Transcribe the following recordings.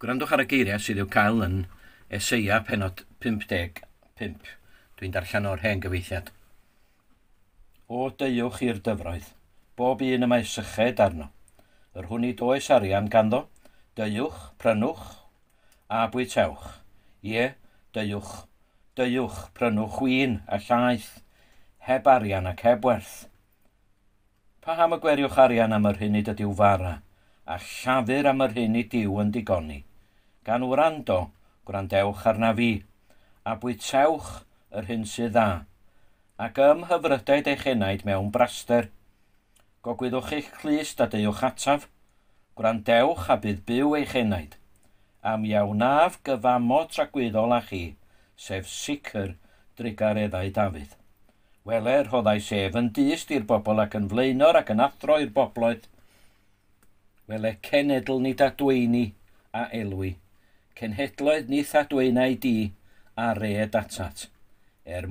Gwrandwch ar y geiriau sydd i'w cael yn Eseia penod 55. Dwi'n darllen o'r hen gyfeithiad. O deuwch i'r dyfroedd, bob un y mae syched arno. Yr hwnnw does arian ganddo, deuwch, prynwch a bwytewch. Ie, deuwch, prynwch win a llaeth, heb arian ac heb werth. Paham y gweriwch arian am yr hyn i dydiw fara, a llafur am yr hyn i diw yn digoni. Gan wrando, gwrandewch arna fi, a bwytewch yr hyn sydd dda, ac ymhyfrydaid eich enaid mewn braster. Gogwyddwch eich clust a deuwch ataf, gwrandewch a bydd byw eich enaid. Am iawnaf gyfamod tragwyddol a chi, sef sicr drigareddau Dafydd. Weler rhoddai sef yn dyst i'r bobl ac yn flaenor ac yn athro i'r bobloedd. Wele cenedl ni dadweini a elwi, cenhedloedd ni thadweinau di a red atat,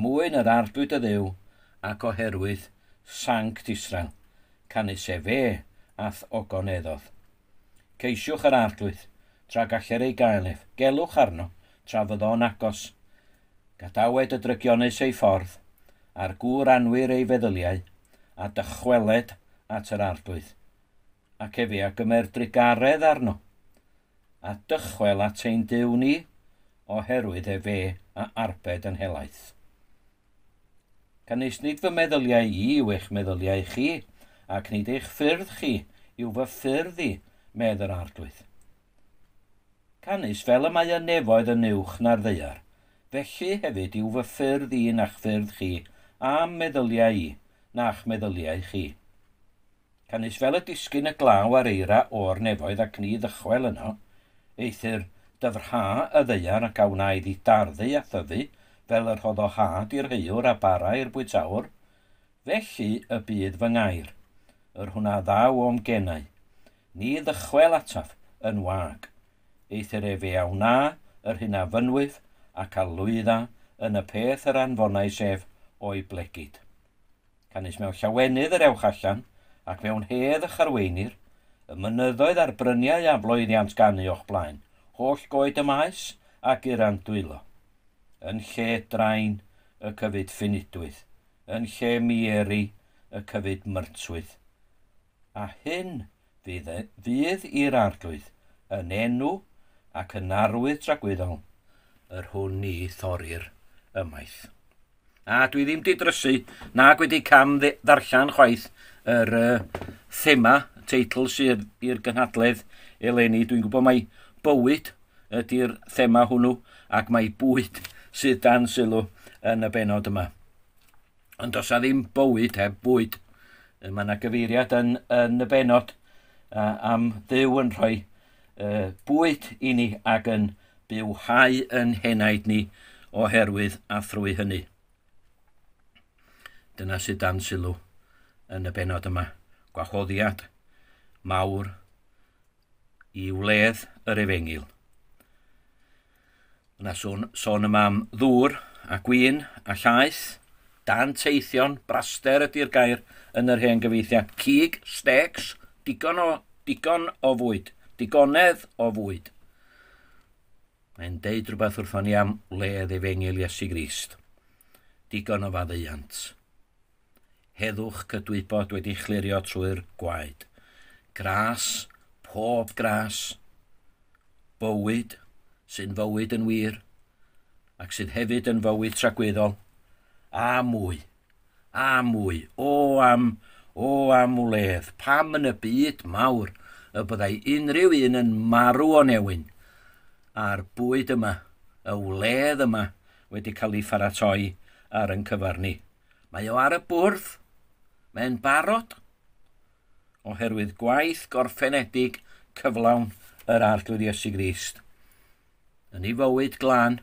mwyn yr ardwyd y ddew ac oherwydd sanct Israel, canys e ath ogoneddodd. Ceisiwch yr ardwyd, tra galler ei gaelef, gelwch arno, tra fydd o'n agos. Gadawed y drygionus ei ffordd, a'r gŵr anwyr ei feddyliau, a dychweled at yr ardwyd, ac efe a gymer drigaredd arno, a dychwel at ein Duw ni, oherwydd efe a arbed yn helaeth. Canys nid fy meddyliau I yw eich meddyliau chi, ac nid eich ffyrdd chi yw fy ffyrdd I, medd yr ardwydd. Canys fel y mae y nefoedd yn uwch na'r ddeiar, felly hefyd yw fy ffyrdd I na'ch ffyrdd chi, a'n meddyliau I na'ch meddyliau chi. Canys fel y disgyn y glaw ar eira o'r nefoedd ac ni ddychwel yno, eithir dyfrha y ddeiar ac awnaidd I darddu a thyfu, fel yr rhoddo had i'r heiwr a bara i'r bwytawr, felly y bydd fy ngair, yr hwnna ddaw o'm genau, ni ddychwel ataf yn wag, eithir efe awna yr hynna fynwyf ac a lwydda yn y peth yr anfonau sef o'i blegid. Canys mewn llawenydd yr ewch allan, ac mewn hedd y charweinir, y mynyddoedd a'r bryniau a bloeddiant ganu o'ch blaen, holl goed y maes ac i'r andwylo. Yn lle draen y cyfyd ffinidwydd, yn lle mieri y cyfyd myrtswydd. A hyn fydd i'r ardwydd yn enw ac yn arwydd tragwyddol, yr hwn ni thorir ymaith. A dwi ddim di drysu, nag wedi cam ddarllan chwaith yr thema, teitl sydd i'r gynhadledd eleni. Dwi'n gwybod mai bywyd ydy'r thema hwnnw, ac mai bwyd sydd dan sylw yn y benod yma. Ond os a ddim bywyd heb bwyd, mae yna gyfeiriad yn y benod am Dduw yn rhoi bwyd I ni ac yn bywhau yn henaid ni oherwydd a thrwy hynny. Dyna sydd dan sylw yn y benod yma. Gwahoddiad mawr I wledd yr Efengyl. Yna sôn yma am ddŵr a gwyn a llaeth, dan teithion, braster ydy'r gair yn yr hen gyfeithiad, cig, stecs, digon o fwyd, digonedd o fwyd. Mae'n deud rhywbeth wrthon ni am wledd Efengyl Iesu Grist. Digon o faddeuant. Heddwch cydwybod wedi chlirio trwy'r gwaed. Gras, pob gras, bywyd, sy'n fywyd yn wir, ac sydd hefyd yn fywyd tragweddol, a mwy, o am wledd, pam yn y byd mawr y byddai unrhyw un yn marw o newyn, a'r bwyd yma, y wledd yma, wedi cael ei pharatoi ar yn cyfarni. Mae o ar y bwrdd, mae'n barod, oherwydd gwaith gorffenedig cyflawn yr Ardudwy Iesu Grist. Yn ei fywyd glân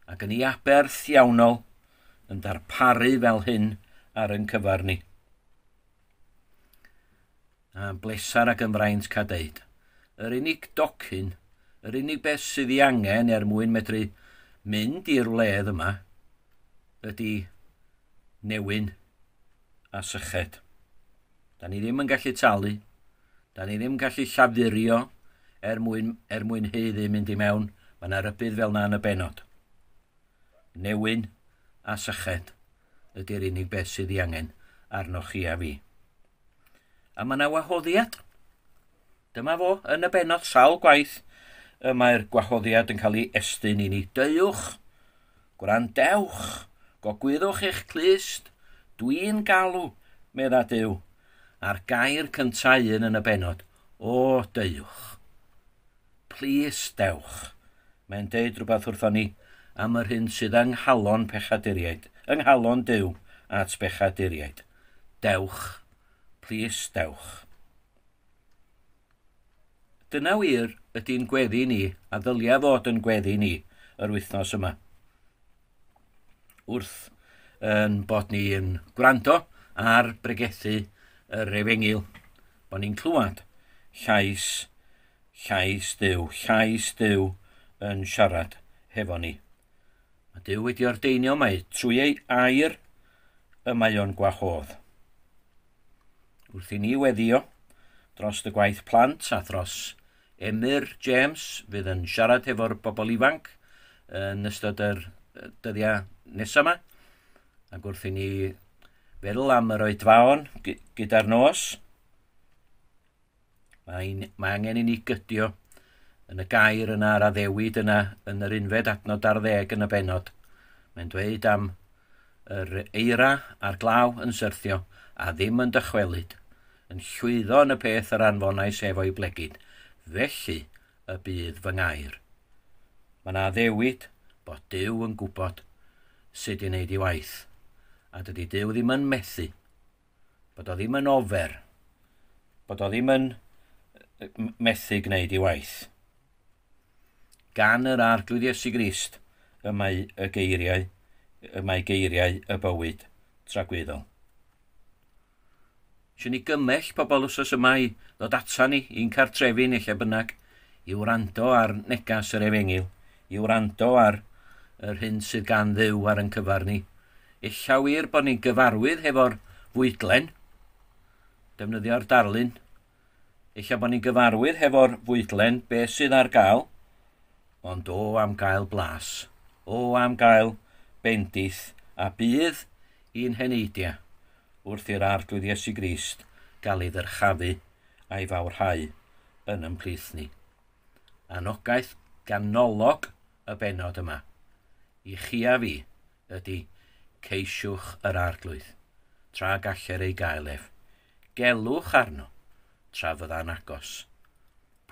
ac yn ei aberth iawnol yn darparu fel hyn ar yn cyfarni. A blesar ac yn fraint cadeud. Yr unig docyn, yr unig beth sydd ei angen mwyn medru mynd i'r wledd yma ydy newyn a syched. Da ni ddim yn gallu talu, da ni ddim yn gallu llafurio mwyn heiddi mynd i mewn, mae yna rybydd fel na yn y benod. Newyn a syched ydy'r unig beth sydd ei angen arnoch chi a fi. A mae yna wahoddiad. Dyma fo yn y benod sawl gwaith. Mae'r gwahoddiad yn cael ei estyn i ni. Deuwch, gwrandewch, gogwyddwch eich clust, dwi'n galw, medda Duw, a'r gair cyntaf yn y benod. O, deuwch. Plis dewch. Mae'n deud rhywbeth wrthon ni am yr hyn sydd yng nghalon pechaduriaid, yng nghalon Duw at bechaduriaid. Dewch. Plis dewch. Dyna wir ydy'n gweddi ni, a ddylia fod yn gweddi ni yr wythnos yma. Wrth bod ni yn gwrando ar bregethu yr Efengyl, bod ni'n clywed llais Duw yn siarad hefo ni. Mae Duw wedi ordeinio mai trwy ei air y mae o'n gwahodd. Wrth i ni weddio dros y gwaith plant a dros Emyr James fydd yn siarad hefo'r bobl ifanc yn ystod yr dyddiau nesaf yma. Ac wrth i ni feddwl am yr oedfaon gyda'r nos, mae angen i ni gydio yn y gair yna ar addewid yna yn yr unfed adnod 10 yn y benod. Mae'n dweud am yr eira a'r glaw yn syrthio a ddim yn dychwelyd, yn llwyddo yn y peth yr anfonau sef o'i blegyd. Felly y bydd fy ngair. Mae yna ddewid bod Duw yn gwybod sut i wneud ei waith, a dydy Duw ddim yn methu, bod o ddim yn ofer, bod o ddim yn methu gwneud ei waith. Gan yr Ardudwy Iesu Grist y mae geiriau y bywyd tragweddol. Siwn ni gymell pobl wsos yma i ddod ata ni i'n cartrefi neu lle bynnag, i wrando ar negas yr Efengyl, i wrando ar yr hyn sydd gan Dduw ar yn cyfar ni. Ella wir bod ni'n gyfarwydd hefo'r fwydlen, defnyddio'r darlun. Ella bod ni'n gyfarwydd hefo'r fwydlen beth sydd ar gael, ond o am gael blas, o am gael bendith, a bydd i'n heneidia wrth i'r Ardudwy Iesu Grist gael ei ddyrchafu a'i fawrhau yn ymplith ni. Anogaeth ganolog y benod yma i chi a fi ydy ceisiwch yr arglwydd tra galler ei gael ef. Gelwch arno tra fydda'n agos.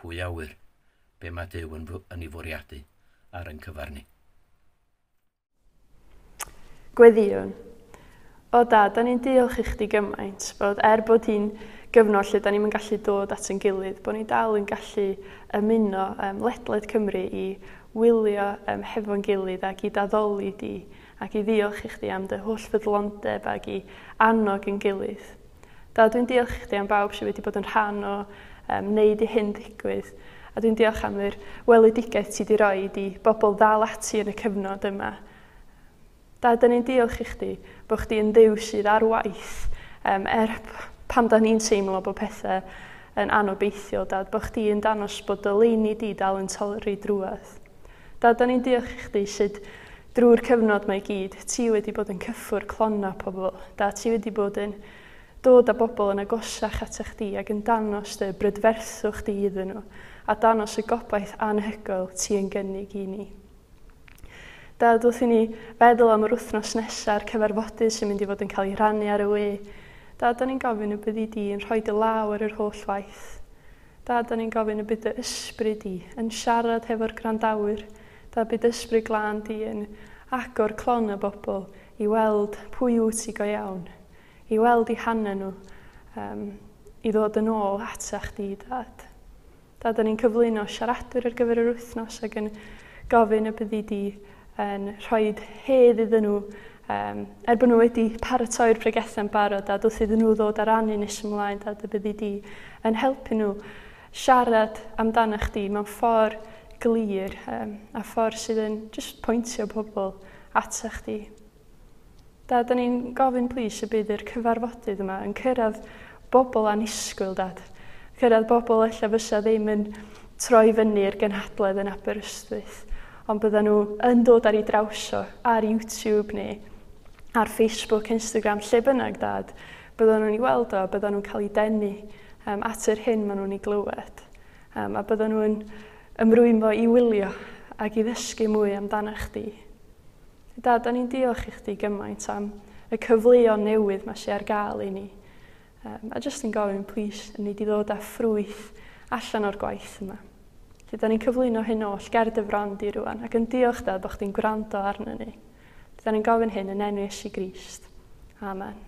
Pwy a wyr be mae Duw yn ei fwriadu ar yn cyfar ni. Gweddiwn. O Dad, da ni'n diolch i chdi gymaint bod bod hi'n gyfnod lle da ni'n gallu dod at yn gilydd, bod ni dal yn gallu ymuno ledled Cymru i wylio hefo'n gilydd ac i daddoli di, ac i ddiolch i chdi am dy holl fyddlondeb ac i annog yn gilydd. Dad, dwi'n diolch i chdi am bawb sydd wedi bod yn rhan o wneud i hyn ddigwydd, a dwi'n diolch am yr weledigaeth ti wedi rhoi i bobl ddal ati yn y cyfnod yma. Dad, da ni'n diolch i chdi bod chdi yn Dduw sydd ar waith, pam da ni'n teimlo bod pethau yn anobeithiol, Dad, bod chdi yn danos bod y leini di dal yn toleri drwodd. Dad, da ni'n diolch i chdi sydd drwy'r cyfnod mae gyd, ti wedi bod yn cyffwr clonna pobl. Dad, ti wedi bod yn dod â bobl yn agosach at chdi ac yn danos dy brydferthwch di iddyn nhw, a danos y gobaith anhygoel ti yn gynnig i ni. Dad, wrth i ni feddwl am yr wythnos nesaf cyfarfodydd sy'n mynd i fod yn cael ei rannu ar y we. Dad, da ni'n gofyn y byddi di yn rhoi dy law ar yr holl waith. Dad, da ni'n gofyn y bydd y ysbryd di yn siarad hefo'r grandawyr. Dad, bydd ysbryd glân di yn agor clon y bobl i weld pwy wyt ti go iawn, i weld i hanna nhw, i ddod yn ôl atach di, Dad. Dad, da ni'n cyflwyno siaradwyr ar gyfer yr wythnos ac yn gofyn y byddi di yn rhoi hedd iddyn nhw, bod nhw wedi paratoi'r Pregeth yn barod, Dad, wrth iddyn nhw ddod ar anu nes ymlaen, Dad, y byddi di yn helpu nhw siarad amdano chdi mewn ffordd glir, a ffordd sydd yn just pwyntio pobl ata chdi. Dad, da ni'n gofyn plis y bydd yr cyfarfodydd yma yn cyrraedd bobl annisgwyl, Dad. Cyrraedd bobl ella fysa ddim yn troi fyny'r gynhadledd yn Aberystwyth, ond bydden nhw yn dod ar ei drawsio ar YouTube neu ar Facebook, Instagram, lle bynnag dad, bydden nhw'n ei weld o, bydden nhw'n cael ei denu at yr hyn maen nhw'n ei glywed. A bydden nhw'n ymrwymfo i wylio ac i ddysgu mwy amdano chdi. Dad, da ni'n diolch i chdi gymaint am y cyfleoedd newydd mae sy'n ar gael i ni. A jyst yn gofyn, please, yn ni di ddod â ffrwyth allan o'r gwaith yma. Lle da ni'n cyflwyno hyn oll ger dy frond i rwan, ac yn diolch dad bod chdi'n gwrando arno ni. Da ni'n gofyn hyn yn enw Iesu Grist. Amen.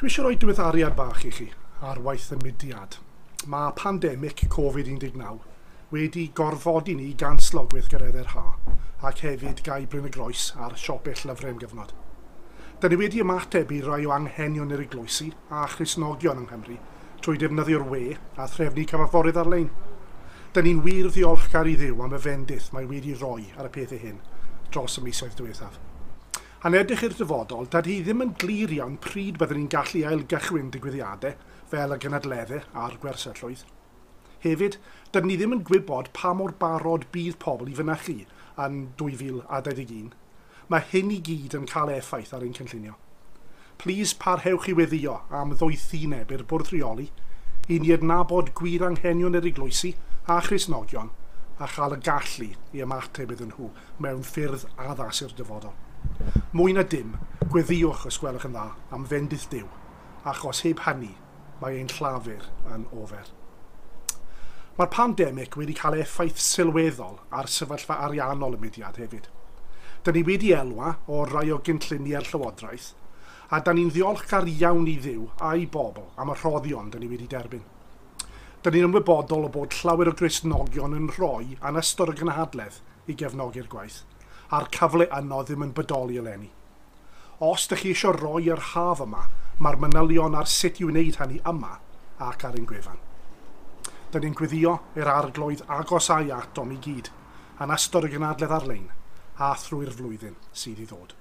Dwi eisiau rhoi diweddariad bach i chi ar waith y mudiad. Mae pandemig Covid-19 wedi gorfodi ni i ganslo gweithgareddau'r ha ac hefyd gai Bryn y Groes ar siopill lyfrau am gyfnod. Da ni wedi ymateb i rai o anghenion yr eglwysi a Christnogion yng Nghymru trwy defnyddio'r we a threfnu cyfarfodydd ar-lein. Da ni'n wir ddiolchgar i Dduw am y fendith mae wedi rhoi ar y pethau hyn dros y misoedd diwethaf. Yn edrych i'r dyfodol, dad hi ddim yn glir iawn pryd byddwn ni'n gallu ailgychwyn digwyddiadau fel y gynadleddau a'r gwersyllwydd. Hefyd, dydyn ni ddim yn gwybod pa mor barod bydd pobl i fynychu yn 2021. Mae hyn i gyd yn cael effaith ar ein cynllunio. Plis parhewch i weddio am ddwythineb i'r bwrdd rheoli i ni adnabod gwir anghenion yr eglwysi a Christnogion a chael y gallu i ymateb iddyn nhw mewn ffyrdd addas i'r dyfodol. Mwy na dim, gweddiwch os gwelwch yn dda am fendith Duw, achos heb hynny mae ein llafur yn ofer. Mae'r pandemig wedi cael effaith sylweddol ar sefyllfa ariannol y mudiad hefyd. Dyn ni wedi elwa o rai o gynlluniau'r Llywodraeth, a dyn ni'n ddiolchgar iawn i Dduw a'i bobl am y rhoddion dyn ni wedi derbyn. Dyn ni'n ymwybodol o bod llawer o Gristnogion yn rhoi yn ystod y gynhadledd i gefnogi'r gwaith, a'r cyfle yno ddim yn bodoli eleni. Os ydych chi eisiau rhoi yr haf yma, mae'r manylion ar sut i wneud hynny yma ac ar ein gwefan. Dyn ni'n gweddio i'r arglwydd agosau atom i gyd yn ystod y gynadledd ar-lein a thrwy'r flwyddyn sydd i ddod.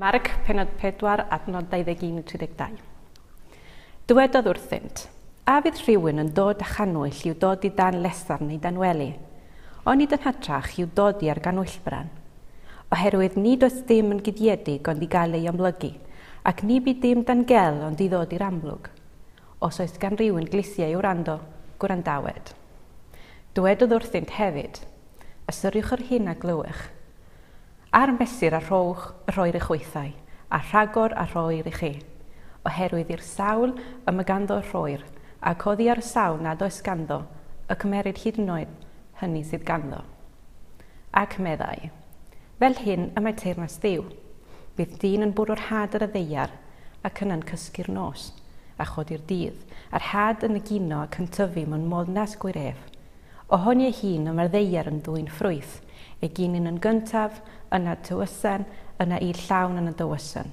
Marc, penod 4, adnod 21-32. Dywedodd wrthynt, a fydd rhywun yn dod â chanwyll i'w dod i dan lesar neu dan wely, ond nid yn hytrach i'w dod i ar ganwyllbran. Oherwydd nid oes dim yn gydiedig ond i gael ei ymlygu, ac ni byd dim dan gel ond i ddod i'r amlwg. Os oes gan rhywun glisiau i'w rando, gwrandawed. Dywedodd wrthynt hefyd, ystyriwch yr hyn a glywech. Ar mesur a rhoi'r eich weithau, a rhagor a rhoi'r i chi. Oherwydd i'r sawl y ganddo rhoi'r, ac oddi ar y sawl nad oes ganddo, y cymeryd hyd yn oed hynny sydd ganddo. Ac meddai, fel hyn y mae teyrnas Dduw, bydd dyn yn bwrw'r had ar y ddeiar, ac yna'n cysgu'r nos, a chodi'r dydd, a'r had yn egino ac yn tyfu mewn moddnas gwiref. Ohoni ei hun y mae'r ddeiar yn dwy'n ffrwyth, eginyn yn gyntaf, yna tywysen, yna i'r llawn yn y dywysen.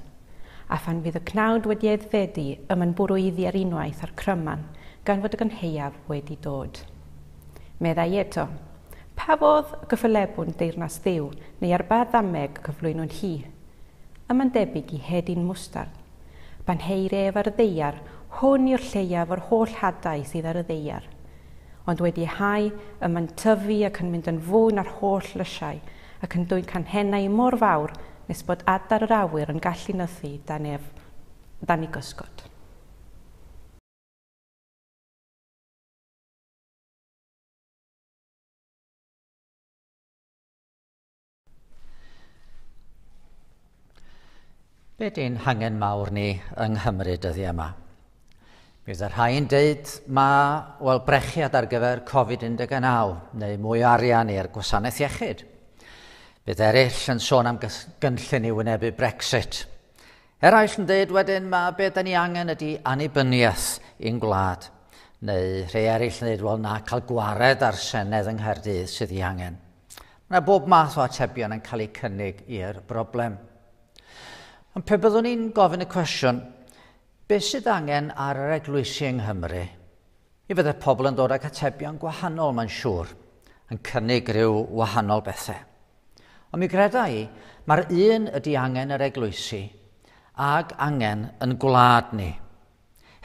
A phan fydd y cnawd wedi aeddfedu yma'n bwrw iddi ar unwaith ar cryman, gan fod y gynheuaf wedi dod. Meddai eto, pa fodd gyffylebwn deyrnas Dduw neu ar ba ddameg cyflwyno'n hi? Yma'n debyg i hedyn mwstard. Pan heiref ar y ddeiar, hwn yw'r lleiaf o'r holl hadau sydd ar y ddeiar. Ond wedi hau, yma'n tyfu ac yn mynd yn fwy na'r holl lysiau, ac yn dwy'n canhennau mor fawr nes bod adar yr awyr yn gallu nythu dan ei gysgod. Be di'n hangen mawr ni yng Nghymru dyddi yma? Bydd yr rhai'n dweud mae brechiad ar gyfer Covid-19 neu mwy o arian i'r gwasanaeth iechyd. Bydd eraill yn sôn am gynllun i wynebu Brexit. Eraill yn dweud wedyn be da ni angen ydy annibyniaeth i'n gwlad. Neu rhai eraill yn dweud na cael gwared ar Senedd yng Nghaerdydd sydd ei angen. Mae bob math o atebion yn cael eu cynnig i'r broblem. Ond pe byddwn ni'n gofyn y cwestiwn, beth sydd angen ar yr eglwysi yng Nghymru? I fydde pobl yn dod ag atebion gwahanol, mae'n siŵr, yn cynnig rhyw wahanol bethau. Ond mi credai, mae'r un ydy angen yr eglwysi ag angen yn gwlad ni.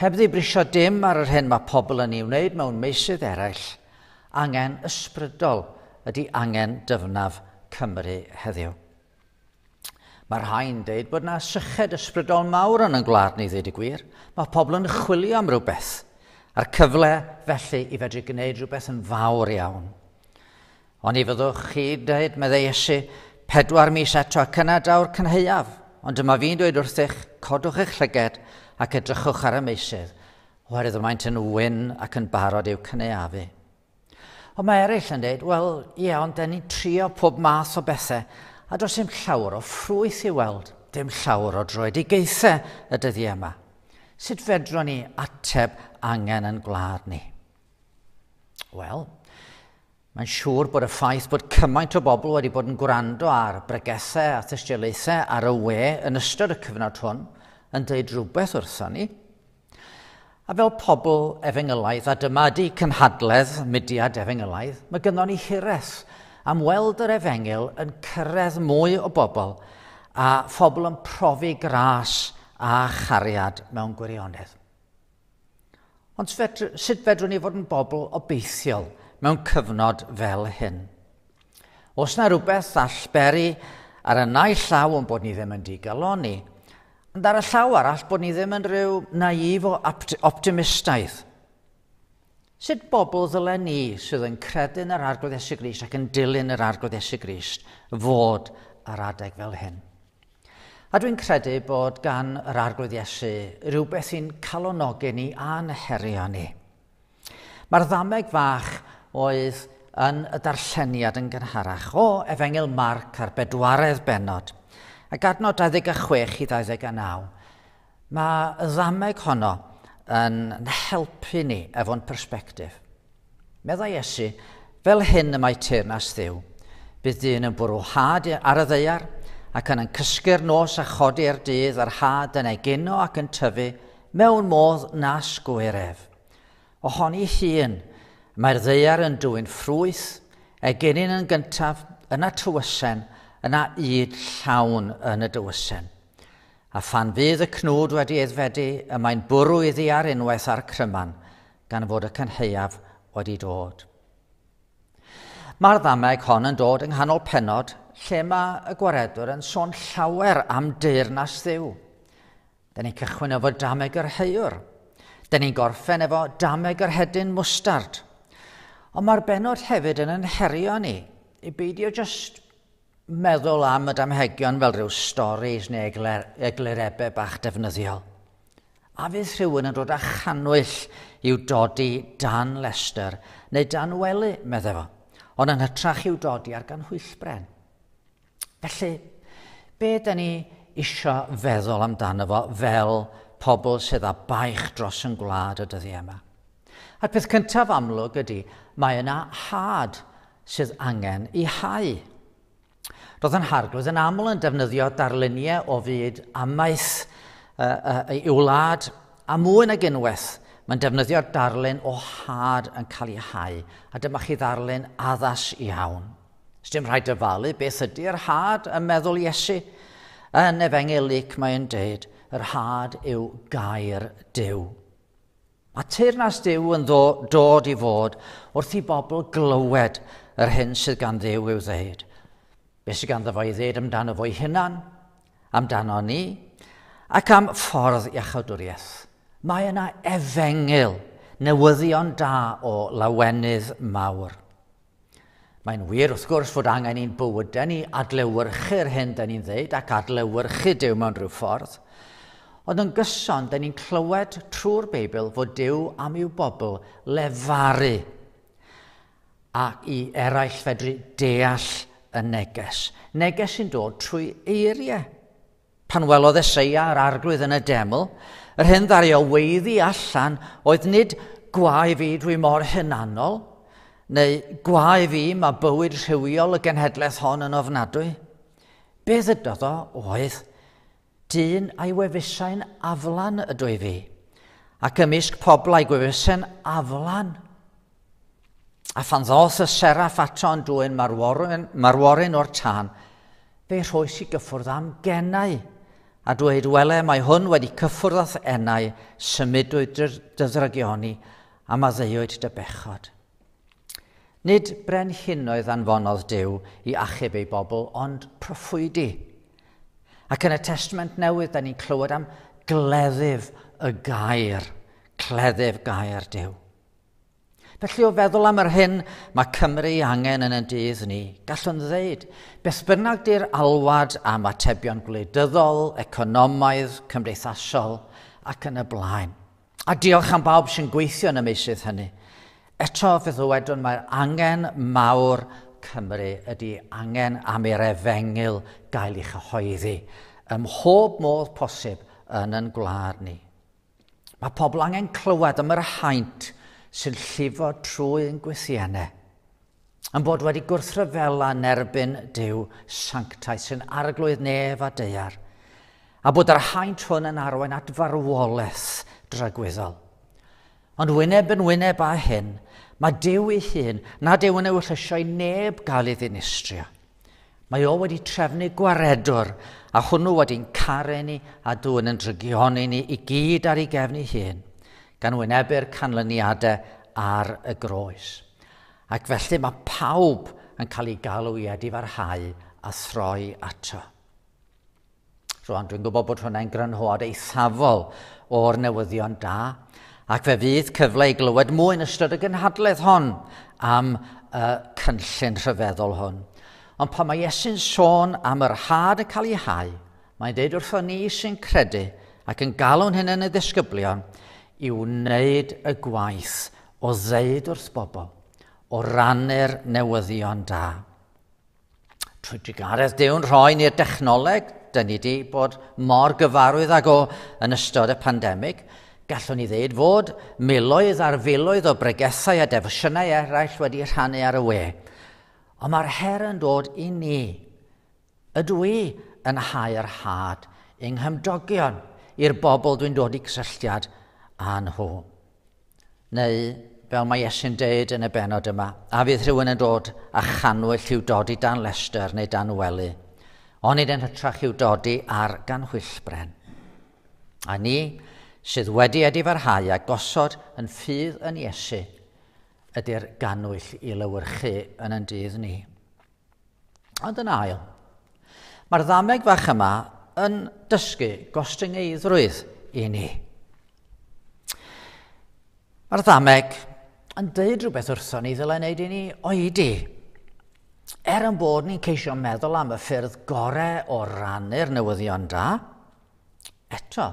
Heb ddibrisio dim ar yr hyn mae pobl yn ei wneud mewn meysydd eraill, angen ysbrydol ydy angen dyfnaf Cymru heddiw. Mae'r rhain dweud bod yna syched ysbrydol mawr yn gwlad ni ddweud y gwir. Mae pobl yn chwilio am rhywbeth, a'r cyfle felly i fedru gwneud rhywbeth yn fawr iawn. Ond i fyddwch chi dweud, meddai Iesu, 4 mis eto ac yna daw'r cynheuaf. Ond dyma fi'n dweud wrthych, codwch eich llyged ac edrychwch ar y meysydd, oherwydd maent yn wyn ac yn barod i'w cyneuafu. Ond mae eraill yn dweud, wel, ie, ond da ni'n trio pob math o bethau, a does dim llawer o ffrwyth i weld, dim llawer o droedigaethau y dyddi yma. Sut fedrwn ni ateb angen yn gwlad ni? Wel, mae'n siŵr bod y ffaith bod cymaint o bobl wedi bod yn gwrando ar bregethau a thystiolaethau ar y we yn ystod y cyfnod hwn yn dweud rhywbeth wrtho ni. A fel pobl Efengylaidd, a dyma ydy Cynhadledd, mudiad Efengylaidd, mae gynnon ni hireth am weld yr Efengyl yn cyrraedd mwy o bobl a phobl yn profi gras a chariad mewn gwirionedd. Ond sut fedrwn ni fod yn bobl obeithiol mewn cyfnod fel hyn? Os yna rhywbeth allberi ar y naill llaw yn bod ni ddim yn digaloni, ond ar y llaw arall bod ni ddim yn rhyw naif o optimistaidd. Sut bobl ddylen ni sydd yn credu'n yr arglwydd Iesu Grist ac yn dilyn yr arglwydd Iesu Grist fod ar adeg fel hyn? A dwi'n credu bod gan yr arglwydd Iesu rhywbeth sy'n calonogi ni a'n herio ni. Mae'r ddameg fach oedd yn y darlleniad yn gynharach o Efengyl Marc ar 4 bennod ac adnod 26 i 29. Mae y ddameg honno yn helpu ni efo'n persbectif. Meddai Iesu, fel hyn y mae teyrnas Dduw, bydd dyn yn bwrw had ar y ddeiar ac yn cysgu'r nos a chodi'r dydd a'r had yn egino ac yn tyfu mewn modd nas gwiref. Ohoni hun, mae'r ddeiar yn dwy'n ffrwyth, eginyn yn gyntaf, yna tywysen, yna yd llawn yn y dywysen. a phan fydd y cnwd wedi aeddfedu y mae'n bwrw iddi ar unwaith ar cryman gan fod y cynheuaf wedi dod. Mae'r ddameg hon yn dod yng nghanol pennod lle mae y gwaredwr yn sôn llawer am deyrnas Dduw. Da ni'n cychwyn efo dameg yr heiwr. Da ni'n gorffen efo dameg yr hedyn mwstard. Ond mae'r benod hefyd yn yn herio ni i beidio just meddwl am y damhegion fel rhyw storis neu eglurebau bach defnyddiol. A fydd rhywun yn dod â chanwyll i'w dodi dan Lester neu dan wely, meddai fo, ond yn hytrach i'w dodi ar gan hwyllbren. Felly, be da ni isio feddwl amdano fo fel pobl sydd â baich dros yn gwlad y dyddiau yma? A'r peth cyntaf amlwg ydy, mae yna had sydd angen i hau. Roedd yn Arglwydd yn aml yn defnyddio darluniau o fyd amaeth i wlad a mwy nag unwaith. Mae'n defnyddio darlun o had yn cael ei hau, a dyma chi ddarlun addas iawn. Ysdim rhaid dyfalu beth ydy'r had yn meddwl Iesu. Yn Efengylaidd mae'n dweud, yr had yw gair Duw. Mae teyrnas Duw yn dod i fod wrth i bobl glywed yr hyn sydd gan Dduw i'w ddeud. Be sydd ganddo fo i ddeud amdano fo'i hunan, amdano ni, ac am ffordd iachawdwriaeth. Mae yna efengyl, newyddion da o lawenydd mawr. Mae'n wir wrth gwrs fod angen i'n bywydau ni adlewyrchu'r hyn da ni'n ddeud ac adlewyrchu Duw mewn rhyw ffordd. Ond yn gyson, da ni'n clywed trwy'r Beibl fod Duw am i'w bobl lefaru ac i eraill fedru deall y neges. Neges sy'n dod trwy eiriau. Pan welodd Eseia yr arglwydd yn y deml, yr hyn ddari o weiddi allan oedd nid gwae fi dwi mor hunanol, neu gwae fi mae bywyd rhywiol y genhedlaeth hon yn ofnadwy. Be ddydodd o oedd dyn a'i wefusau'n aflan ydw i fi, ac ymysg pobl a'i gwefusau'n aflan. A phan ddoth y seraff ato yn dwyn marworin o'r tân, fe rhoes i gyffwrdd am gennau, a dweud wele mae hwn wedi cyffwrdd âth ennau, symudwyd dyddrygioni a maddeuwyd dy bechod. Nid brenhinoedd anfonodd Duw i achub ei bobl, ond proffwydi. Ac yn y Testament Newydd, da ni'n clywed am gleddyf y gair, cleddyf gair Duw. Felly o feddwl am yr hyn mae Cymru angen yn y dydd ni, gallwn ddeud, beth bynnag di'r alwad am atebion gwleidyddol, economaidd, cymdeithasol ac yn y blaen. A diolch am bawb sy'n gweithio yn y meysydd hynny. Eto fe ddywedwn mae'r angen mawr Cymru ydy angen am i'r efengyl gael ei chyhoeddi ym mhob modd posib yn ein gwlad ni. Mae pobl angen clywed am yr haint sy'n llifo trwy'n gwithiennau, yn bod wedi gwrthryfela yn erbyn Duw sanctaidd sy'n arglwydd nef a deiar, a bod yr haint hwn yn arwain at farwolaeth dragwyddol. Ond wyneb yn wyneb â hyn, mae Duw ei hun nad yw yn ewyllysio i neb gael ei ddinistrio. Mae o wedi trefnu gwaredwr, a hwnnw wedi'n caru ni a dwyn yn drygioni ni i gyd ar ei gefn ei hun, gan wynebu'r canlyniadau ar y groes. Ac felly mae pawb yn cael ei galw i edifarhau a throi ato. Rwan, dwi'n gwybod bod hwnna'n grynhoad eithafol o'r newyddion da, ac fe fydd cyfle i glywed mwy yn ystod y gynhadledd hon am y cynllun rhyfeddol hwn. Ond pan mae Iesu'n sôn am yr had yn cael ei hau, mae'n deud wrtho ni sy'n credu ac yn galw'n hyn yn y ddisgyblion, i wneud y gwaith o ddeud wrth bobl, o rannu'r newyddion da. Trwy drigaredd Dyw'n rhoi ni'r dechnoleg, dyn ni wedi bod mor gyfarwydd ag o yn ystod y pandemig, gallwn ni ddeud fod miloedd ar filoedd o bregethau a defosiynau eraill wedi rhannu ar y we. Ond mae'r her yn dod i ni. Ydw i yn hau'r had yng nghymdogion i'r bobl dwi'n dod i cysylltiad a nhw. Neu, fel mae Iesu'n deud yn y benod yma, a fydd rhywun yn dod a chanwyll i'w dodi dan Lester neu dan wely, ond nid yn hytrach i'w dodi ar gan hwyllbren. A ni, sydd wedi edifarhau a gosod yn ffydd yn Iesu, ydy'r ganwyll i lywyrchu yn ein dydd ni. Ond yn ail, mae'r ddameg fach yma yn dysgu gostyngeidrwydd i ni. Mae'r ddameg yn deud rhywbeth wrthon ni ddylai wneud i ni oedi. Yn bod ni'n ceisio meddwl am y ffyrdd gorau o rannu'r newyddion da, eto,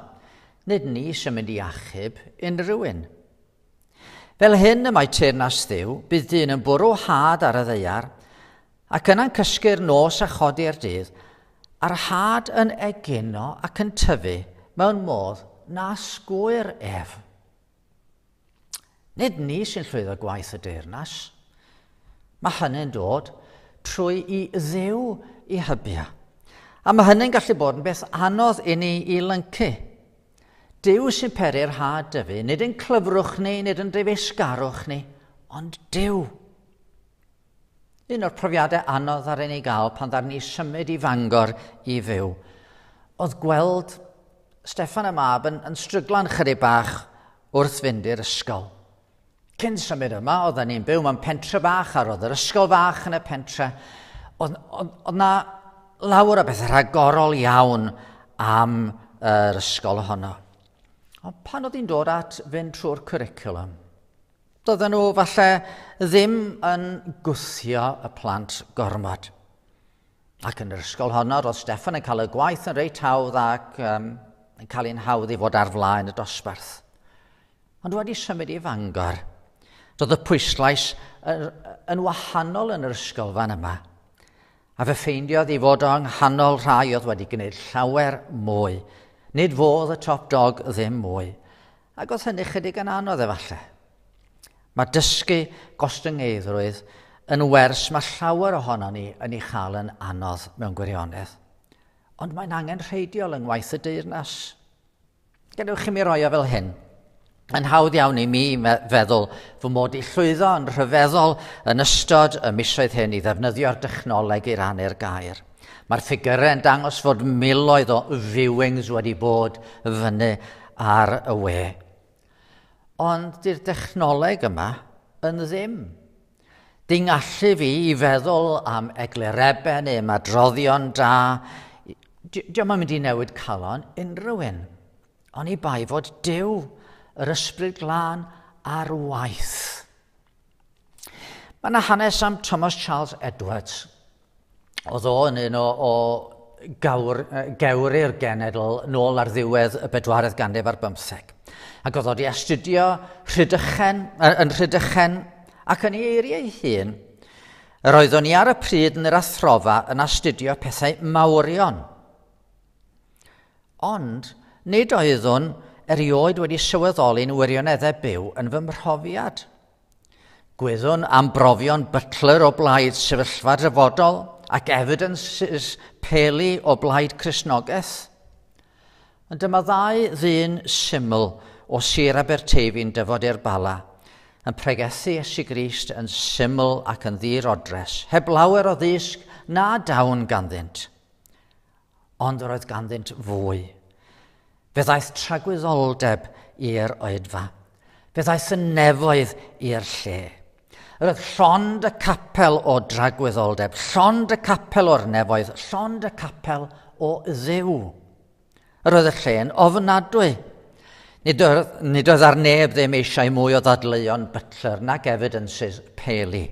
nid ni sy'n mynd i achub unrhyw un. Fel hyn y mae teyrnas Dduw, bydd dyn yn bwrw had ar y ddeiar, ac yna'n cysgu'r nos a chodi'r dydd, a'r had yn egino ac yn tyfu mewn modd na sgwyr ef. Nid ni sy'n llwyddo gwaith y deyrnas. Mae hynny'n dod trwy i Dduw i hybia. A mae hynny'n gallu bod yn beth anodd i ni i lyncu. Duw sy'n peri'r had dyfu, nid yn clyfrwch ni, nid yn ddifesgarwch ni, ond Duw. Un o'r profiadau anodd ar ein ei gael pan ddaru ni symud i Fangor i fyw, oedd gweld Steffan y mab yn stryglan chydig bach wrth fynd i'r ysgol. Cyn symud yma, oedden ni'n byw mewn pentre bach a roedd yr ysgol fach yn y pentre. Oedd na lawer o bethau rhagorol iawn am yr ysgol honno. Ond pan oedd hi'n dod at fynd trwy'r cwricwlwm, doedden nhw falle ddim yn gwthio y plant gormod. Ac yn yr ysgol honno, roedd Steffan yn cael y gwaith yn reit hawdd ac yn cael ein hawdd i fod ar flaen y dosbarth. Ond wedi symud i Fangor, doedd y pwyslais yn wahanol yn yr ysgolfan yma. A fe ffeindiodd i fod o'n nghanol rhai oedd wedi gwneud llawer mwy. Nid fodd y top dog ddim mwy. Ac oedd hynny chydig yn anodd efallai. Mae dysgu gostyngeidrwydd yn wers mae llawer ohono ni yn ei chael yn anodd mewn gwirionedd. Ond mae'n angen rheidiol yng ngwaith y deyrnas. Gadewch chi mi roi o fel hyn. Yn hawdd iawn i mi feddwl fy mod i llwyddo yn rhyfeddol yn ystod y misoedd hyn i ddefnyddio'r dechnoleg i rannu'r gair. Mae'r ffigurau yn dangos fod miloedd o viewings wedi bod fyny ar y we. Ond di'r dechnoleg yma yn ddim. Di'n gallu fi i feddwl am eglurebau neu am adroddion da. Diolch yn mynd i newid calon unrhyw un. Ond i bai fod Duw, yr ysbryd glân a'r waith. Mae yna hanes am Thomas Charles Edwards. Oedd o yn un o gewri'r genedl nôl ar ddiwedd y 4th ganrif ar 15. Ac oedd o wedi astudio yn Rhydychen ac yn ei eiriau hun. Yr oeddwn ni ar y pryd yn yr athrofa yn astudio pethau mawrion. Ond nid oeddwn erioed wedi sylweddoli'n wirioneddau byw yn fy mhrofiad. Gwyddwn am brofion Butler o blaid sefyllfa dyfodol ac evidences peli o blaid Cristnogaeth. Ond dyma ddau ddyn syml o Sir Aberteifi'n dyfod i'r Bala yn pregethu Iesu Grist yn syml ac yn ddirodres, heb lawer o ddisg na dawn ganddynt. Ond yr oedd ganddynt fwy. Fe ddaeth tragwyddoldeb i'r oedfa. Fe ddaeth y nefoedd i'r lle. Yr oedd llond y capel o dragwyddoldeb, llond y capel o'r nefoedd, llond y capel o Dduw. Yr oedd y lle'n ofnadwy. Nid oedd ar neb ddim eisiau mwy o ddadleuon Butler nag evidences peli.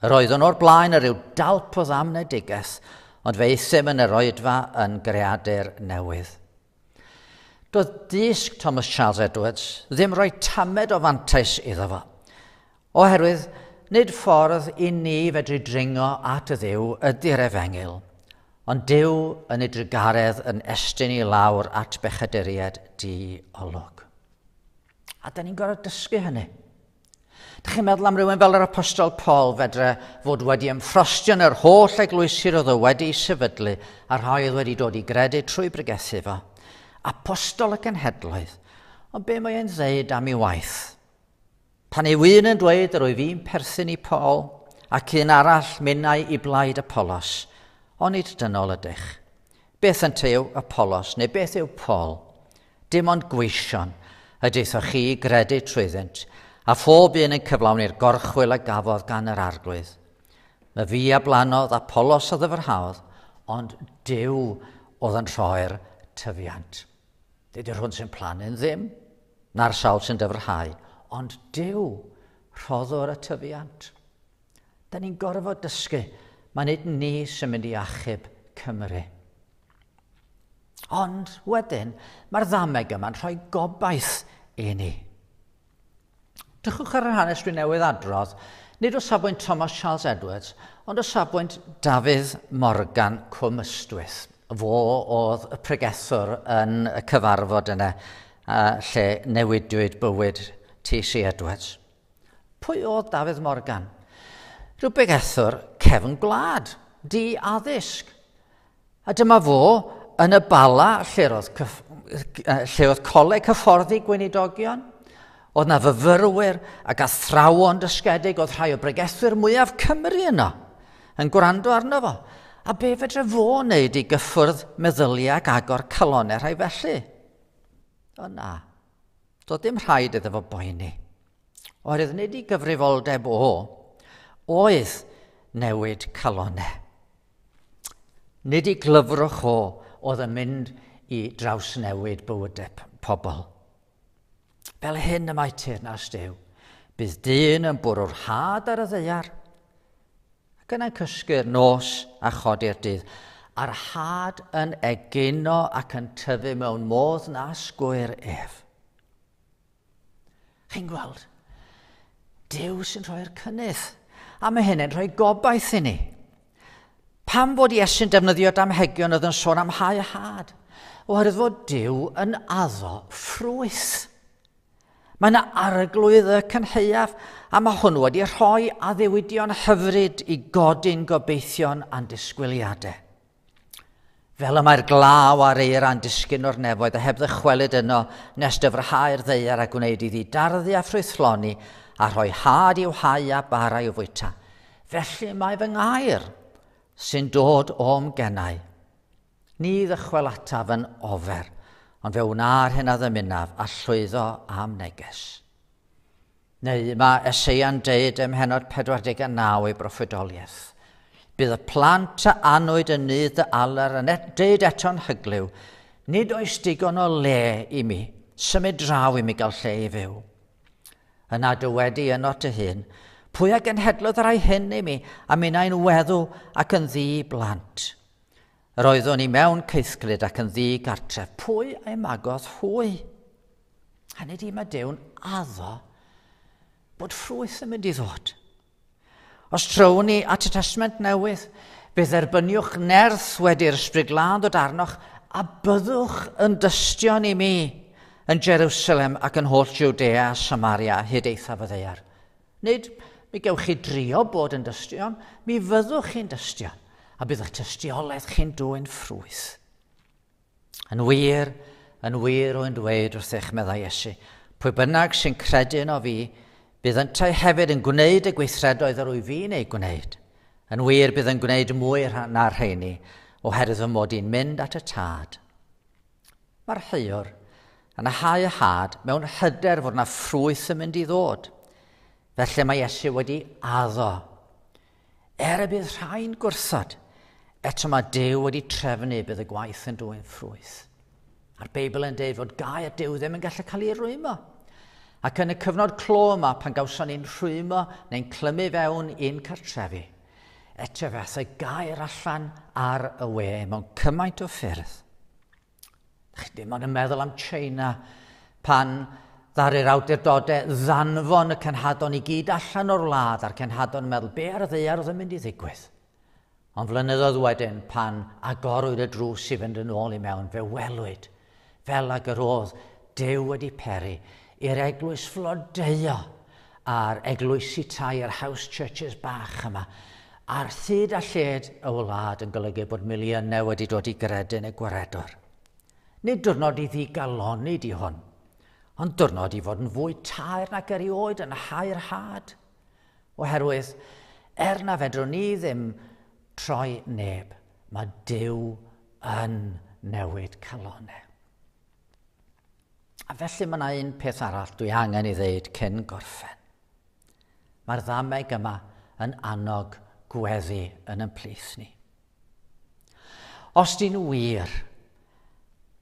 Yr oeddwn o'r blaen yr yw dalp o ddamnedigaeth, ond fe eithym yn yr oedfa yn greadur newydd. Doedd disg Thomas Charles Edwards ddim rhoi tamed o fantais iddo fo, oherwydd nid ffordd i ni fedru dringo at y Dduw ydy'r Efengyl, ond Duw yn ei drigaredd yn estyn i lawr at bechaduriad di-olwg. A da ni'n gorfod dysgu hynny. Dych chi'n meddwl am rhywun fel yr apostol Paul fedre fod wedi ymffrostio'n yr holl eglwysir oedd o wedi sefydlu a rhai oedd wedi dod i gredu trwy bregethu fo. Apostol y cenhedloedd, ond be mae e'n ddeud am ei waith? Pan ei un yn dweud yr oedd fi'n perthyn i Paul ac un arall minnau i blaid Apollos, ond nid dynol ydych. Beth yn yw Apollos neu beth yw Paul? dim ond gweision y deithoch chi gredu trwyddynt, a phob un yn cyflawni'r gorchwyl a gafodd gan yr arglwydd. Mae fi a blanodd a Polos oedd y fyrhaodd, ond Duw oedd yn rhoi'r tyfiant. Dydy'r hwn sy'n planu'n ddim, na'r sawl sy'n dyfrhau, ond Duw rhoddwr y tyfiant. Da ni'n gorfod dysgu, mae nid ni sy'n mynd i achub Cymru. Ond wedyn, mae'r ddameg yma'n rhoi gobaith i ni. Drychwch ar yr hanes dwi newydd adrodd, nid o safbwynt Thomas Charles Edwards, ond o safbwynt Dafydd Morgan Cwm Ystwyth. Fo oedd y pregethwr yn y cyfarfod yna, lle newidiwyd bywyd T.C. Edwards. Pwy oedd Dafydd Morgan? Rhyw begethwr cefn gwlad, di-addysg. A dyma fo yn y Bala lle oedd coleg hyfforddi gweinidogion. Oedd na fyfyrwyr ac athrawon dysgedig, oedd rhai o bregethwyr mwyaf Cymru yno yn gwrando arno fo. A be fedre fo wneud i gyffwrdd meddyliau ac agor calonau rhai felly? O na, doedd dim rhaid iddo fo boeni. Oherwydd nid i gyfrifoldeb oedd newid calonau. Nid i glyfrwch oedd yn mynd i drawsnewid bywydau pobl. Fel hyn y mae teyrnas Duw, bydd dyn yn bwrw'r had ar y ddaear, ac yna'n cysgu'r nos a chodi'r dydd, a'r had yn egino ac yn tyfu mewn modd na sgwyr ef. Chi'n gweld? Duw sy'n rhoi'r cynnydd, a mae hynny'n rhoi gobaith i ni. Pam fod Iesu'n defnyddio damhegion oedd yn sôn am hau y had? Oherwydd fod Duw yn addo ffrwyth. Mae yna arglwydd y cynheuaf, a mae hwnnw wedi rhoi addewidion hyfryd i godi'n gobeithion a'n disgwyliadau. Fel y mae'r glaw ar eir a'n disgyn o'r nefoedd a heb ddychwelyd yno nes dyfrhau'r ddeiar a gwneud iddi darddu a ffrwythloni a rhoi had i'w hau a bara i'w fwyta. Felly mae fy ngair sy'n dod o'm gennau. Ni ddychwel ataf yn ofer, ond fe wna'r hyn a ddymunaf a llwyddo am neges. Neu mae Eseia'n deud ym mhenod 49 ei broffwydoliaeth. Bydd y plant a anwyd yn nydd y alar yn deud eto'n hyglyw, nid oes digon o le i mi, symud draw i mi gael lle i fyw. Yna dywedi yno dy hun, pwy a genhedlodd rai hyn i mi, a minnau'n weddw ac yn ddi blant. Yr oeddwn i mewn ceithglyd ac yn ddi gartref, pwy ei magodd hwy? A nid i mae Dew'n addo bod ffrwyth yn mynd i ddod. Os trown ni at y Testament Newydd, bydd erbyniwch nerth wedi'r ysbryd glân ddod arnoch a byddwch yn dystion i mi yn Jerusalem ac yn holl Jwdea a Samaria hyd eithaf y ddeiar. Nid mi gewch chi drio bod yn dystion, mi fyddwch chi'n dystion, a bydd eich tystiolaeth chi'n dwy'n ffrwyth. Yn wir o'n dweud wrth eich meddai Iesu, pwy bynnag sy'n credu yno fi, bydd yntau hefyd yn gwneud y gweithredoedd yr wyf fi'n ei gwneud. Yn wir bydd yn gwneud mwy na'r rheini, oherwydd fy mod i'n mynd at y tad. Mae'r haewr yn hau y had mewn hyder fod yna ffrwyth yn mynd i ddod. Felly mae Iesu wedi addo. Y bydd rhai'n gwrthod, eto mae Duw wedi trefnu bydd y gwaith yn dwy'n ffrwyth. A'r Beibl yn deud fod gair Duw ddim yn gallu cael ei rwymo. Ac yn y cyfnod clo yma, pan gawson ni'n rhwymo neu'n clymu fewn i'n cartrefi, eto fath y gair allan ar y we mewn cymaint o ffyrdd. Chi dim ond yn meddwl am China pan ddaru'r awdurdodau ddanfon y cenhadon i gyd allan o'r wlad a'r cenhadon yn meddwl be ar y ddeiar oedd yn mynd i ddigwydd. Ond flynyddoedd wedyn pan agorwyd y drws i fynd yn ôl i mewn, fe welwyd fel ag yr oedd Duw wedi peri i'r eglwys flodeuo a'r eglwysi tai, a'r house churches bach yma, a'r thyd a lled y wlad yn golygu bod miliynau wedi dod i gredu'n y gwaredwr. Nid diwrnod i ddigaloni di hwn, ond diwrnod i fod yn fwy tair nag erioed yn hau'r had. Oherwydd, na fedrwn ni ddim troi neb, mae Duw yn newid calonau. A felly mae yna un peth arall dwi angen I ddeud cyn gorffen. Mae'r ddameg yma yn annog gweddi yn ein plith ni. Os di'n wir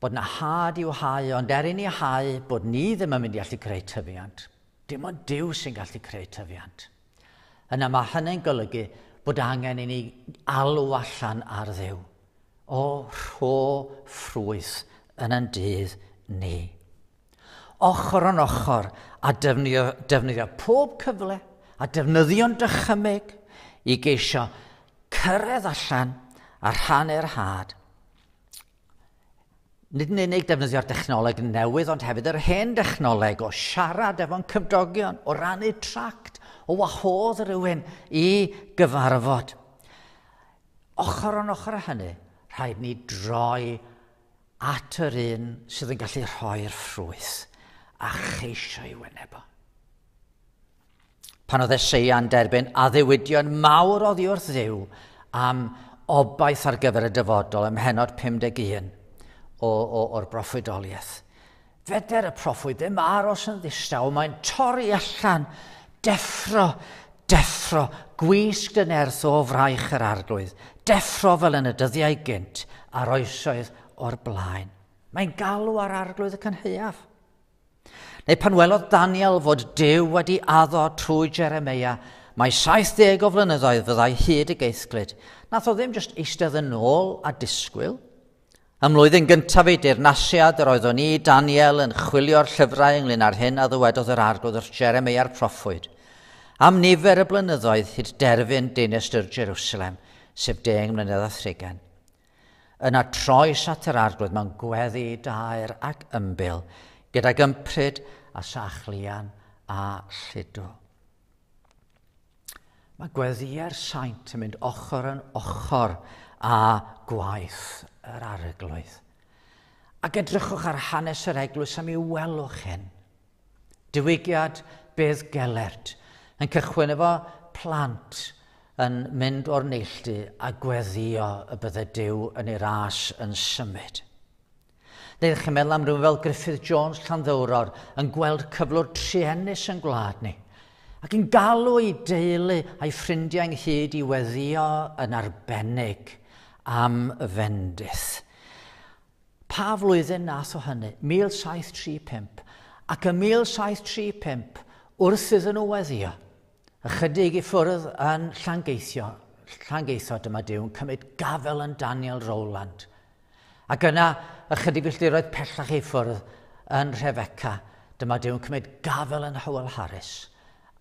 bod yna had i'w hau, ond erin I hau bod ni ddim yn mynd I allu creu tyfiant, dim ond Duw sy'n gallu creu tyfiant. Yna mae hynny'n golygu bod angen I ni alw allan ar Dduw o rho ffrwyth yn ein dydd ni. Ochr yn ochr a defnyddio pob cyfle a defnyddio'n dychymyg I geisio cyrraedd allan ar rhannu'r had. Nid yn unig defnyddio'r dechnoleg newydd, ond hefyd yr hen dechnoleg o siarad efo'n cymdogion, o rannu tract, o wahodd rhywun I gyfarfod. Ochr yn ochr â hynny, rhaid ni droi at yr un sydd yn gallu rhoi'r ffrwyth a cheisio I wyneb o. Pan oedd Eseia'n derbyn addewidion mawr oddi wrth Dduw am obaith ar gyfer y dyfodol ym mhenod 51 o'r broffwydoliaeth. Feder y proffwyd ddim aros yn ddistaw, mae'n torri allan, deffro, gwisg yn erth o fraich yr arglwydd, deffro fel yn y dyddiau gynt a'r oesoedd o'r blaen. Mae'n galw ar arglwydd y cynheuaf. Neu pan welodd Daniel fod Duw wedi addo trwy Jeremia, mae 70 o flynyddoedd fyddai hyd y geithglyd. Nath o ddim just eistedd yn ôl a disgwyl. Ym mlwyddyn gyntaf ei dirnasiad, yr oeddwn I, Daniel, yn chwilio'r llyfrau ynglyn ar hyn a ddywedodd yr arglwydd wrth Jeremia'r proffwyd. Am nifer y blynyddoedd hyd derfyn dinestr Jerusalem, sef 10 mlynedd a 30. Yna troes at yr arglwydd mewn gweddi daer ac ymbil, gydag ympryd a sachlian a lludw. Mae gweddiau'r saint yn mynd ochr yn ochr a gwaith yr arglwydd. Ac edrychwch ar hanes yr eglwys am I welwch hyn. Diwygiad bedd gelert yn cychwyn efo plant yn mynd o'r neilltu a gweddio y bydde Duw yn ei ras yn symud. Neu chi'n meddwl am rhywun fel Griffith Jones Llanddowror yn gweld cyflwr triennus yn gwlad ni, ac yn galw I deulu a'i ffrindiau ynghyd I weddio yn arbennig am fendith. Pa flwyddyn nath o hynny? 1735. Ac yn 1735, wrth iddyn nhw weddio, ychydig I ffwrdd yn Llangeitho dyma Duw'n cymryd gafel yn Daniel Rowland. Ac yna, ychydig filltiroedd pellach I ffwrdd yn Rhebeca, dyma Duw'n cymryd gafel yn Hywel Harris,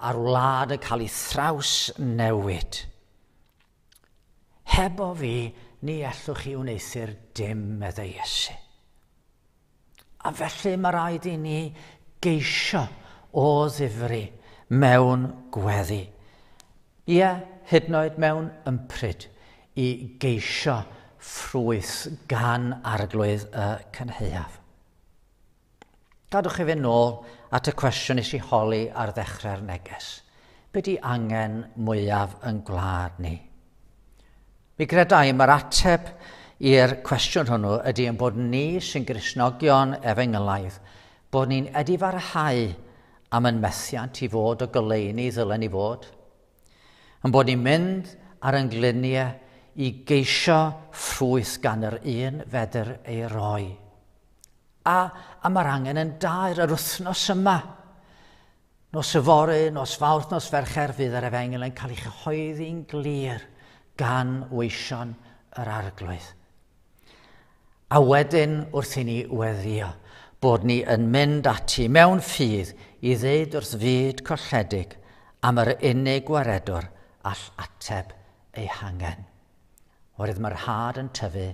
a'r wlad yn cael ei thraws newid. Hebo fi, ni allwch I wneithur dim meddai Iesu. A felly mae rhaid I ni geisio o ddifri mewn gweddi. Ie, hyd yn oed mewn ympryd I geisio ffrwyth gan arglwydd y cynheuaf. Gadwch I fynd nôl at y cwestiwn nes I holi ar ddechrau'r neges. Be di angen mwyaf yn gwlad ni? Mi credai mae'r ateb i'r cwestiwn hwnnw ydy yn bod ni sy'n Gristnogion Efengylaidd, bod ni'n edifarhau am yn methiant I fod o goleuni ddylen I fod, yn bod ni'n mynd ar yngluniau I geisio ffrwyth gan yr un fedr ei roi. A mae'r angen yn dair yr wythnos yma. Nos Yfory, nos Fawrth, nos Fercher fydd yr Efengil yn cael ei chyhoeddi'n glir gan weision yr arglwydd. A wedyn wrth I ni weddio bod ni yn mynd ati mewn ffydd I ddeud wrth fyd colledig am yr unig waredwr all ateb ei hangen. Oherwydd mae'r had yn tyfu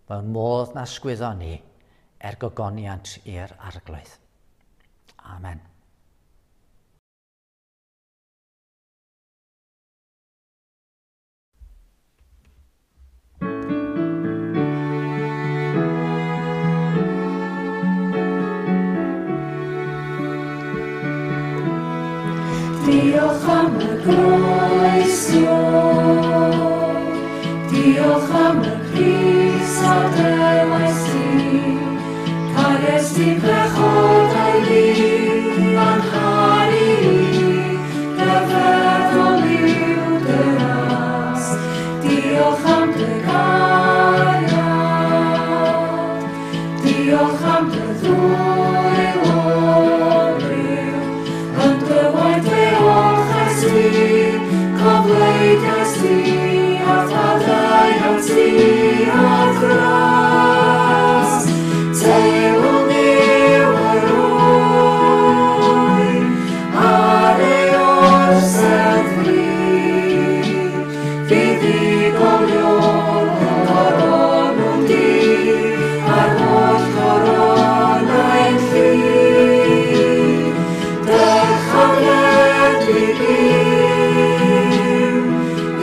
mewn modd na sgwyddo ni gogoniant i'r arglwydd. Amen. Diolch am y groeso, diolch am y Cris a dewais ti, cares ti blechod dy gariad, diolch am dy ddwyl o ryw, yn dy waith fe olches ti, cofleidiau ti, a ddadau ti a thras, teilwng niw yr oen, ar ei orsedd fydd ddigolion coronw'n di, a'r holl coronau'n lli. Dychafliad i giw,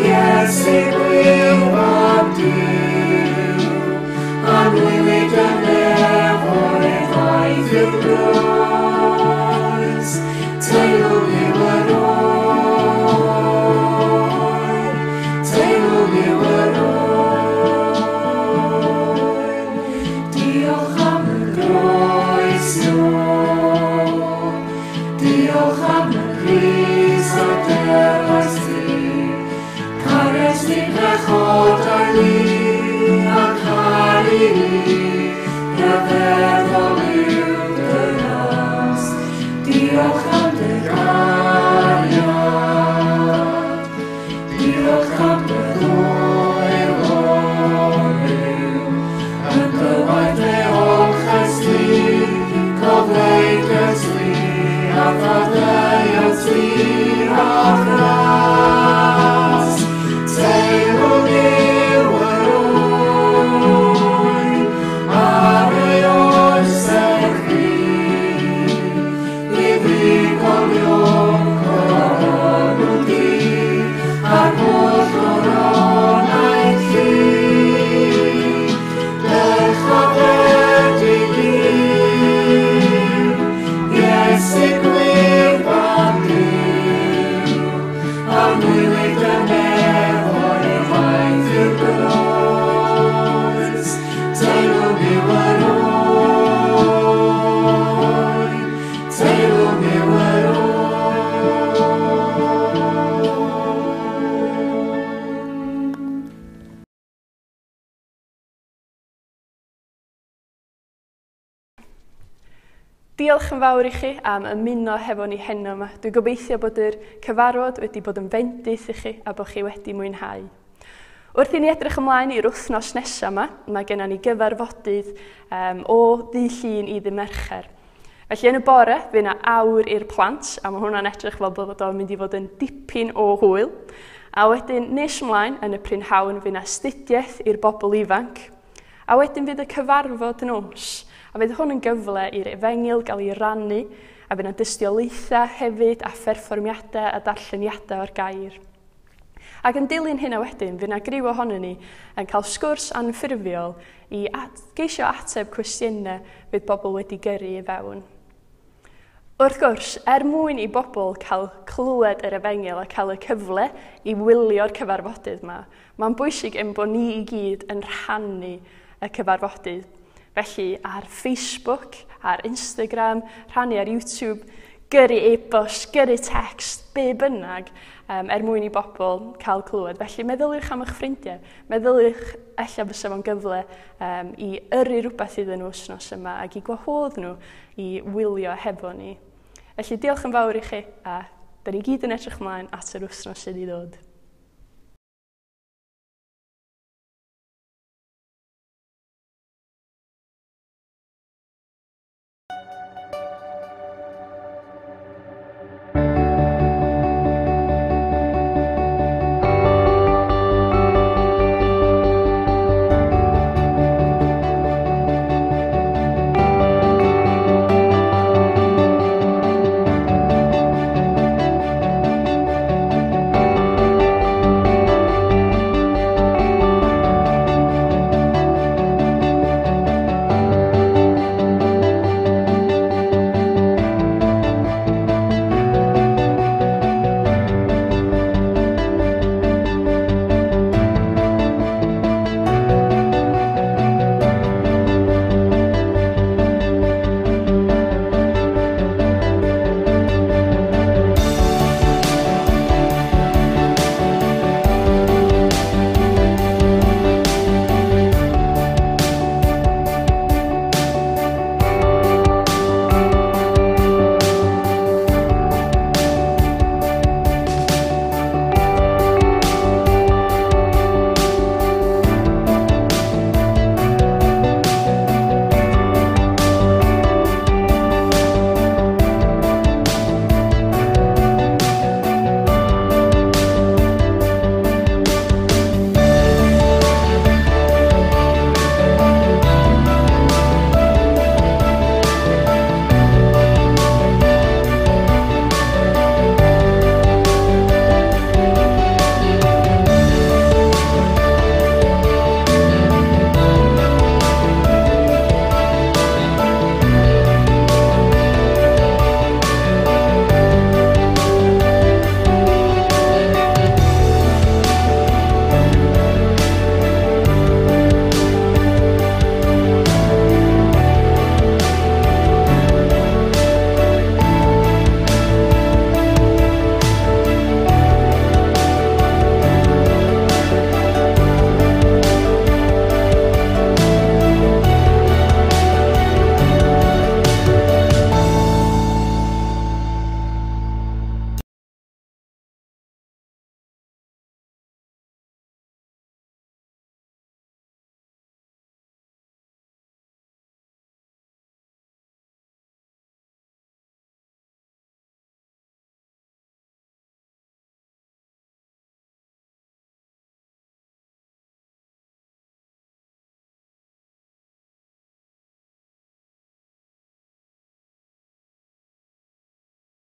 Iesu gwir am Duw, anwylid yn nefoedd aeth i'r groes, teilwng niw yr oen, teilwng niw yr oen. Diolch am y groeso, diolch am y pris a derbais ti, cares ni'n pechodau ni, a caru ni, rhyfeddol yw dy nas. Diolch am dy gariad, diolch am dy ddwyl o ryw, yn dy waith fe olches ti, cofleidiau ti, a ddadau ti a thras, teilwng niw yr oen, ar ei orsedd fydd ddigolion coronw'n di, a'r holl coronau'n lli. Dychafliad i giw, Iesu gwir am Duw, anwylid yn nefoedd aeth i'r groes, teilwng niw yr oen, teilwng niw yr oen. Diolch yn fawr i chi am ymuno hefo ni heno yma. Dwi'n gobeithio bod yr cyfarfod wedi bod yn fendith i chi a bod chi wedi mwynhau. Wrth i ni edrych ymlaen i'r wythnos nesaf yma, mae gennym ni gyfarfodydd o ddydd Llun i ddydd Mercher. Felly yn y bore, fydd yna awr i'r plant, a mae hwnna'n edrych fel bod o'n mynd i fod yn dipyn o hwyl. A wedyn nes ymlaen yn y prynhawn fydd yna astudiaeth i'r bobl ifanc. A wedyn fydd y cyfarfod nos. A fydd hwn yn gyfle i'r Efengyl gael ei rannu, a fydd yna dystiolaethau hefyd a pherfformiadau a darlleniadau o'r gair. Ac yn dilyn hynna wedyn, fydd yna griw ohonyn ni yn cael sgwrs anffurfiol i geisio ateb cwestiynau fydd bobl wedi gyrru i fewn. Wrth gwrs, mwyn i bobl cael clywed yr Efengyl a cael y cyfle i wylio'r cyfarfodydd yma, mae'n bwysig yn bod ni i gyd yn rhannu y cyfarfodydd. Felly ar Facebook, ar Instagram, rhannu ar YouTube, gyrru e-bost, gyrru text, be bynnag, mwyn i bobl cael clywed. Felly meddyliwch am eich ffrindiau, meddyliwch ella fysa fo'n gyfle i yrru rhywbeth iddyn nhw wythnos yma ac i gwahodd nhw i wylio hefo ni. Felly diolch yn fawr i chi a da ni gyd yn edrych ymlaen at yr wythnos sydd i ddod.